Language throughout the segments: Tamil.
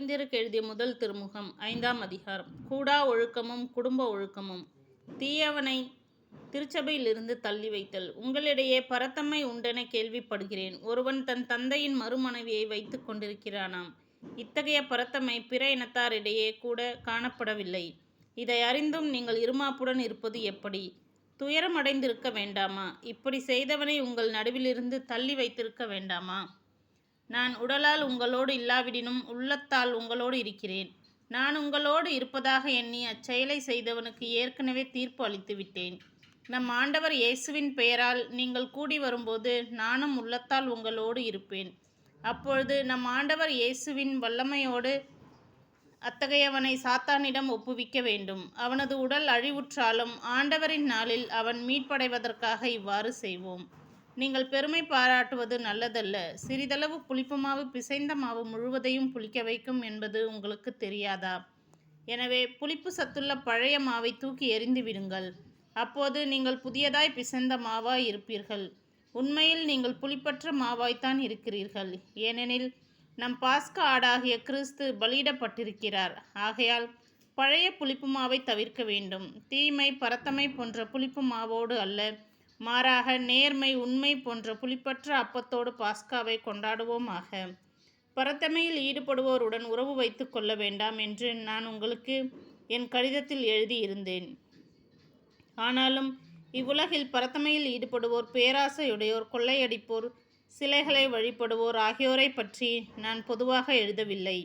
கொரிந்தியருக்கு எழுதிய முதல் திருமுகம் 5ஆம் அதிகாரம். கூடா ஒழுக்கமும் குடும்ப ஒழுக்கமும். தீயவனை திருச்சபையிலிருந்து தள்ளி வைத்தல். உங்களிடையே பரத்தமை உண்டென கேள்விப்படுகிறேன். ஒருவன் தன் தந்தையின் மறுமனைவியை வைத்துக் கொண்டிருக்கிறானாம். இத்தகைய பரத்தமை பிற இனத்தாரிடையே கூட காணப்படவில்லை. இதை அறிந்தும் நீங்கள் இருமாப்புடன் இருப்பது எப்படி? துயரமடைந்திருக்க வேண்டாமா? இப்படி செய்தவனை உங்கள் நடுவிலிருந்து தள்ளி வைத்திருக்க வேண்டாமா? நான் உடலால் உங்களோடு இல்லாவிடினும் உள்ளத்தால் உங்களோடு இருக்கிறேன். நான் உங்களோடு இருப்பதாக எண்ணி அச்செயலை செய்தவனுக்கு ஏற்கனவே தீர்ப்பு அளித்து விட்டேன். நம் ஆண்டவர் இயேசுவின் பெயரால் நீங்கள் கூடி வரும்போது நானும் உள்ளத்தால் உங்களோடு இருப்பேன். அப்பொழுது நம் ஆண்டவர் இயேசுவின் வல்லமையோடு அத்தகையவனை சாத்தானிடம் ஒப்புவிக்க வேண்டும். அவனது உடல் அழிவுற்றாலும் ஆண்டவரின் நாளில் அவன் மீட்படைவதற்காக இவ்வாறு செய்வோம். நீங்கள் பெருமை பாராட்டுவது நல்லதல்ல. சிறிதளவு புளிப்பு மாவு பிசைந்த மாவு முழுவதையும் புளிக்க வைக்கும் என்பது உங்களுக்கு தெரியாதா? எனவே புளிப்பு சத்துள்ள பழைய மாவை தூக்கி எறிந்து விடுங்கள். அப்போது நீங்கள் புதியதாய் பிசைந்த மாவாய் இருப்பீர்கள். உண்மையில் நீங்கள் புளிப்பற்ற மாவாய்த்தான் இருக்கிறீர்கள். ஏனெனில் நம் பாஸ்கா ஆடாகிய கிறிஸ்து பலியிடப்பட்டிருக்கிறார். ஆகையால் பழைய புளிப்பு மாவை தவிர்க்க வேண்டும். தீமை பரத்தமை போன்ற புளிப்பு மாவோடு அல்ல, மாறாக நேர்மை உண்மை போன்ற புளிப்பற்ற அப்பத்தோடு பாஸ்காவை கொண்டாடுவோமாக. பரத்தமையில் ஈடுபடுவோருடன் உறவு வைத்து கொள்ள வேண்டாம் என்று நான் உங்களுக்கு என் கடிதத்தில் எழுதியிருந்தேன். ஆனாலும் இவ்வுலகில் பரத்தமையில் ஈடுபடுவோர், பேராசையுடையோர், கொள்ளையடிப்போர், சிலைகளை வழிபடுவோர் ஆகியோரை பற்றி நான் பொதுவாக எழுதவில்லை.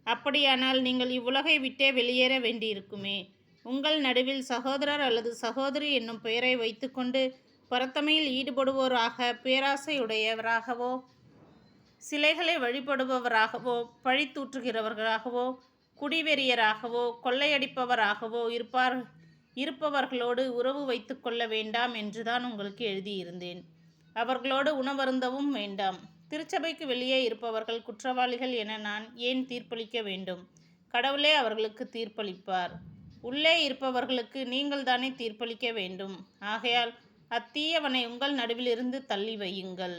அப்படியானால் நீங்கள் இவ்வுலகை விட்டே வெளியேற வேண்டியிருக்குமே. உங்கள் நடுவில் சகோதரர் அல்லது சகோதரி என்னும் பெயரை வைத்துக்கொண்டு பரத்தமையில் ஈடுபடுவோராக, பேராசையுடையவராகவோ, சிலைகளை வழிபடுபவராகவோ, பழி தூற்றுகிறவர்களாகவோ, குடிவெறியராகவோ, கொள்ளையடிப்பவராகவோ இருப்பவர்களோடு உறவு வைத்து கொள்ள வேண்டாம் என்றுதான் உங்களுக்கு எழுதியிருந்தேன். அவர்களோடு உணவருந்தவும் வேண்டாம். திருச்சபைக்கு வெளியே இருப்பவர்கள் குற்றவாளிகள் என நான் ஏன் தீர்ப்பளிக்க வேண்டும்? கடவுளே அவர்களுக்கு தீர்ப்பளிப்பார். உள்ளே இருப்பவர்களுக்கு நீங்கள் தானே தீர்ப்பளிக்க வேண்டும். ஆகையால் அத்தீயவனை உங்கள் நடுவிலிருந்து தள்ளி வையுங்கள்.